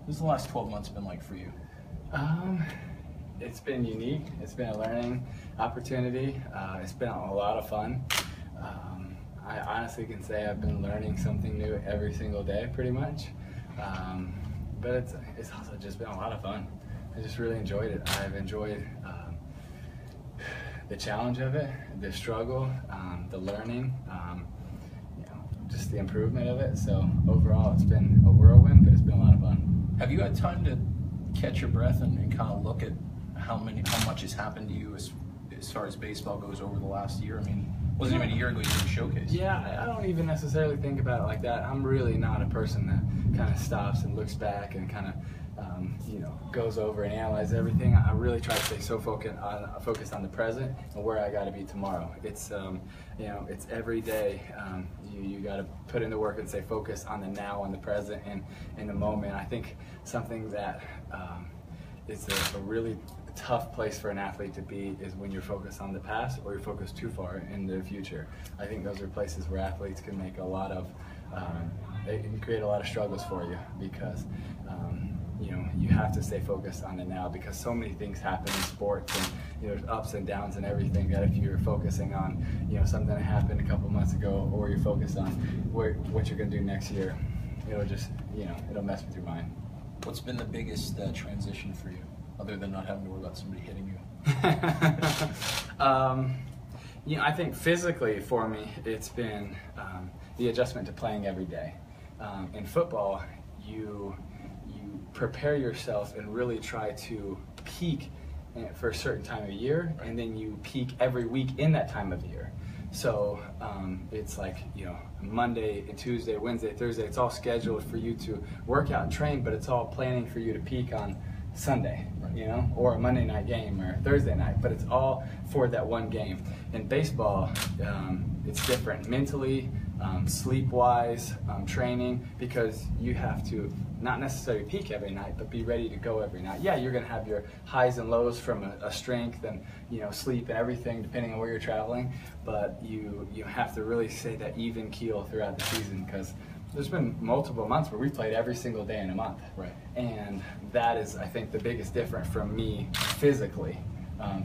What's the last 12 months been like for you? It's been unique. It's been a learning opportunity. It's been a lot of fun. I honestly can say I've been learning something new every single day, pretty much. But it's also just been a lot of fun. I just really enjoyed it. I've enjoyed the challenge of it, the struggle, the learning, just the improvement of it. So overall, it's been a whirlwind, but it's been a lot of fun. Have you had time to catch your breath and kind of look at how much has happened to you as far as baseball goes over the last year? I mean, it wasn't even a year ago you did a showcase. Yeah, I don't even necessarily think about it like that. I'm really not a person that kind of stops and looks back and kind of goes over and analyzes everything. I really try to stay so focused on the present and where I got to be tomorrow. It's it's every day. You got to put in the work and stay focused on the now, on the present, and in the moment. I think something that is a really tough place for an athlete to be is when you're focused on the past or you're focused too far in the future. I think those are places where athletes can make a lot of, they can create a lot of struggles for you because you have to stay focused on the now because so many things happen in sports and there's ups and downs and everything that if you're focusing on something that happened a couple months ago or you're focused on what you're going to do next year, it'll just it'll mess with your mind. What's been the biggest transition for you, other than not having to worry about somebody hitting you? I think physically for me, it's been the adjustment to playing every day. In football, you prepare yourself and really try to peak for a certain time of year, and then you peak every week in that time of year. So it's like, Monday, Tuesday, Wednesday, Thursday, it's all scheduled for you to work out and train, but it's all planning for you to peak on Sunday, or a Monday night game or Thursday night, but it's all for that one game. In baseball, it's different mentally, sleep-wise, training, because you have to not necessarily peak every night, but be ready to go every night. Yeah, you're going to have your highs and lows from a strength and sleep and everything, depending on where you're traveling. But you have to really stay that even keel throughout the season because there's been multiple months where we played every single day in a month. Right. And that is, I think, the biggest difference from me physically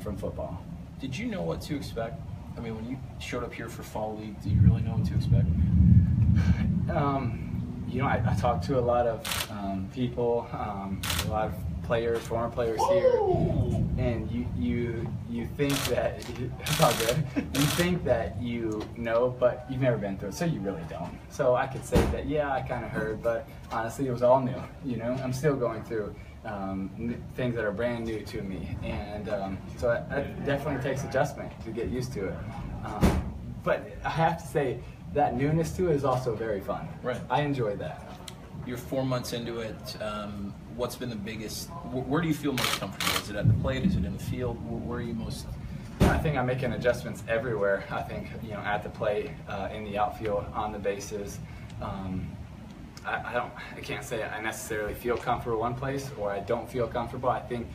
from football. Did you know what to expect? I mean, when you showed up here for Fall League, do you really know what to expect? I talked to a lot of people, a lot of players, former players here, and you think that it's all good. You think that you know, but you've never been through it, so you really don't. So I could say that, yeah, I kind of heard, but honestly, it was all new. I'm still going through things that are brand new to me, and so it definitely takes adjustment to get used to it. But I have to say, that newness to it is also very fun. Right. I enjoy that. You're 4 months into it. What's been the biggest? Where do you feel most comfortable? Is it at the plate? Is it in the field? Where are you most? I think I'm making adjustments everywhere. I think at the plate, in the outfield, on the bases. I can't say I necessarily feel comfortable one place or I don't feel comfortable. I think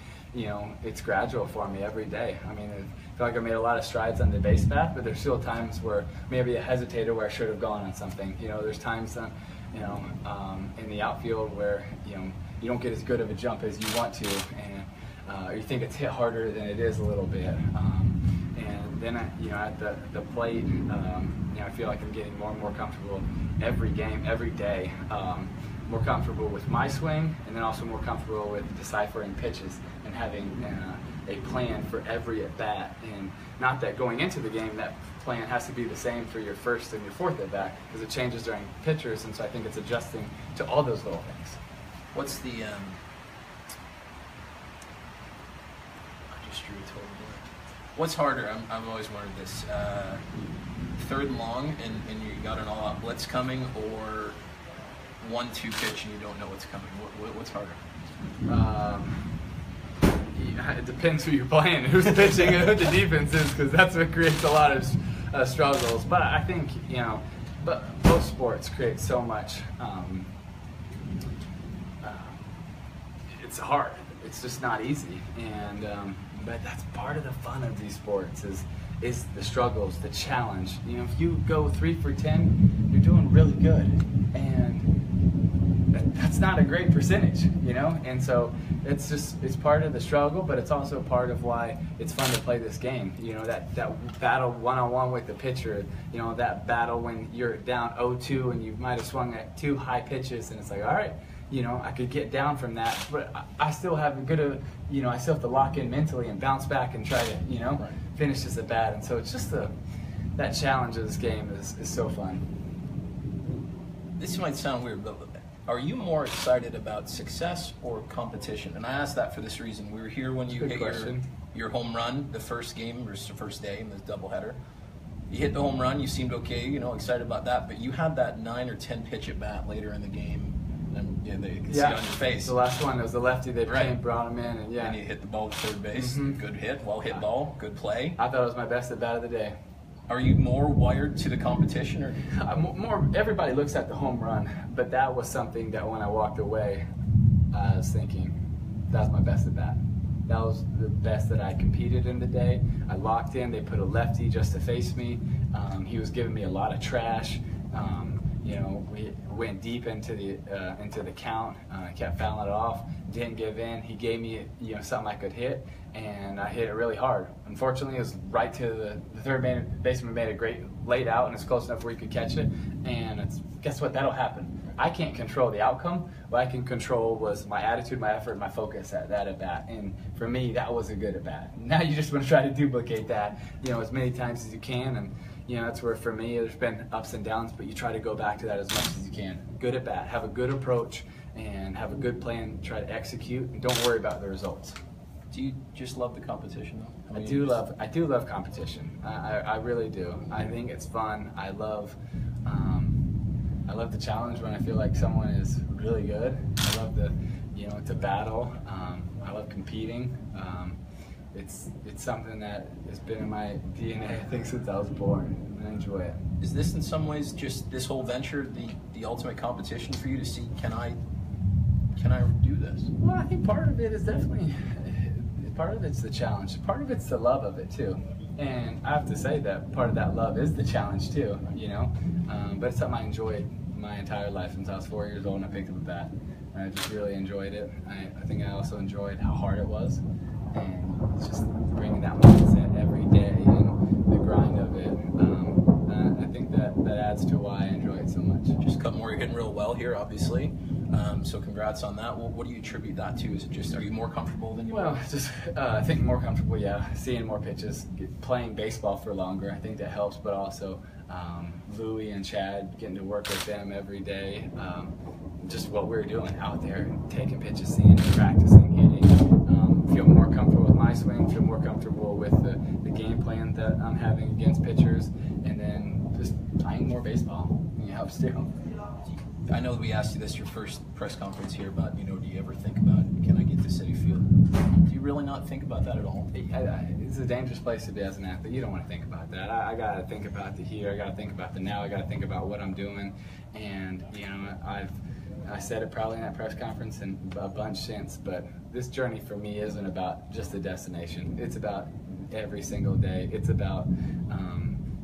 it's gradual for me every day. I mean, I feel like I made a lot of strides on the base path, but there's still times where maybe I hesitated where I should have gone on something. There's times in the outfield where you don't get as good of a jump as you want to, and you think it's hit harder than it is a little bit. And then at the plate, I feel like I'm getting more and more comfortable every game, every day. More comfortable with my swing, and then also more comfortable with deciphering pitches and having a plan for every at bat. And not that going into the game that plan has to be the same for your first and your fourth at bat, because it changes during pitchers, and so I think it's adjusting to all those little things. What's the I just drew a total blank. What's harder? I've always wondered this. Third and long, and you got an all-out blitz coming, or 1-2 pitch and you don't know what's coming. What's harder? It depends who you're playing, who's pitching, and who the defense is, because that's what creates a lot of struggles. But I think but both sports create so much. It's hard. It's just not easy, and but that's part of the fun of these sports is the struggles, the challenge. If you go 3 for 10, you're doing really good, and that's not a great percentage, you know? And so it's part of the struggle, but it's also part of why it's fun to play this game. You know, that battle one-on-one with the pitcher, you know, that battle when you're down 0-2 and you might have swung at 2 high pitches, and it's like, all right, you know, I could get down from that, but I still have a good, you know, I still have to lock in mentally and bounce back and try to, you know, finish this at bat. And so it's just that challenge of this game is so fun. This might sound weird, but are you more excited about success or competition? And I ask that for this reason. We were here when you hit your home run the first game, or the first day in this doubleheader. You hit the home run, you seemed okay, you know, excited about that, but you had that 9 or 10 pitch at bat later in the game, and you can see it on your face. The last one, it was the lefty they brought him in, and you hit the ball to third base. Good hit, well hit ball, good play. I thought it was my best at bat of the day. Are you more wired to the competition, or more? Everybody looks at the home run, but that was something that when I walked away, I was thinking, that was my best at bat. That was the best that I competed in the day. I locked in. They put a lefty just to face me. He was giving me a lot of trash. You know, we went deep into the count. I kept fouling it off. Didn't give in. He gave me, you know, something I could hit, and I hit it really hard. Unfortunately, it was right to the third baseman made a great laid out, and it's close enough where he could catch it. And guess what? That'll happen. I can't control the outcome. What I can control was my attitude, my effort, my focus at that at bat. And for me, that was a good at bat. Now you just want to try to duplicate that, you know, as many times as you can. And you know, that's where for me there's been ups and downs, but you try to go back to that as much as you can. Good at bat, have a good approach, and have a good plan. Try to execute, and don't worry about the results. Do you just love the competition, though? I do love competition. I really do. I think it's fun. I love the challenge when I feel like someone is really good. I love to battle. I love competing. It's something that has been in my DNA, I think, since I was born, and I enjoy it. Is this in some ways just this whole venture the ultimate competition for you to see, can I do this? Well, I think part of it is definitely, part of it's the challenge. Part of it's the love of it too. And I have to say that part of that love is the challenge too, you know. But it's something I enjoyed my entire life since I was 4 years old and I picked up a bat. And I just really enjoyed it. I think I also enjoyed how hard it was. And it's just bringing that mindset every day and the grind of it. I think that adds to why I enjoy it so much. Just a couple more, you're hitting real well here, obviously. So congrats on that. Well, what do you attribute that to? Is it just, are you more comfortable than you were? Well, just I think more comfortable, yeah. Seeing more pitches, playing baseball for longer, I think that helps, but also Lucie and Chad, getting to work with them every day. Just what we're doing out there, taking pitches, seeing, practicing, hitting. Feel more comfortable with my swing, feel more comfortable with the game plan that I'm having against pitchers, and then just playing more baseball. It helps too. I know that we asked you this your first press conference here, but you know, do you ever think about, can I get to Citi Field? Do you really not think about that at all? It's a dangerous place to be as an athlete. You don't want to think about that. I got to think about the here. I got to think about the now. I got to think about what I'm doing. And you know, I said it probably in that press conference and a bunch since, but this journey for me isn't about just the destination. It's about every single day. It's about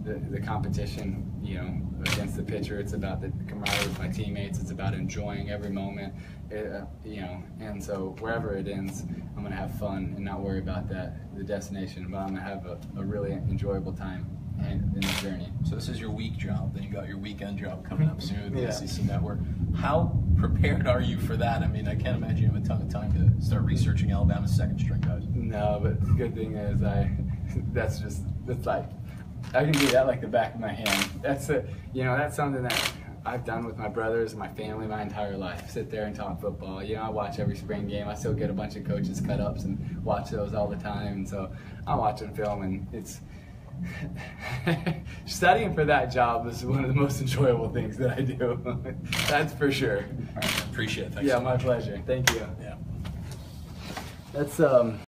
the competition, you know, against the pitcher. It's about the camaraderie with my teammates. It's about enjoying every moment, you know. And so wherever it ends, I'm gonna have fun and not worry about the destination. But I'm gonna have a really enjoyable time in the journey. So this is your week job. Then you got your weekend job coming up soon with the SEC Network. How prepared are you for that? I mean, I can't imagine you have a ton of time to start researching Alabama's second string guys. No, but the good thing is that's like, I can do that like the back of my hand. That's something that I've done with my brothers and my family my entire life. Sit there and talk football. You know, I watch every spring game. I still get a bunch of coaches cut ups and watch those all the time. And so I'm watching film, and it's studying for that job is one of the most enjoyable things that I do. That's for sure. All right, appreciate it. Thanks yeah, so much. my pleasure. Thank you. Yeah. That's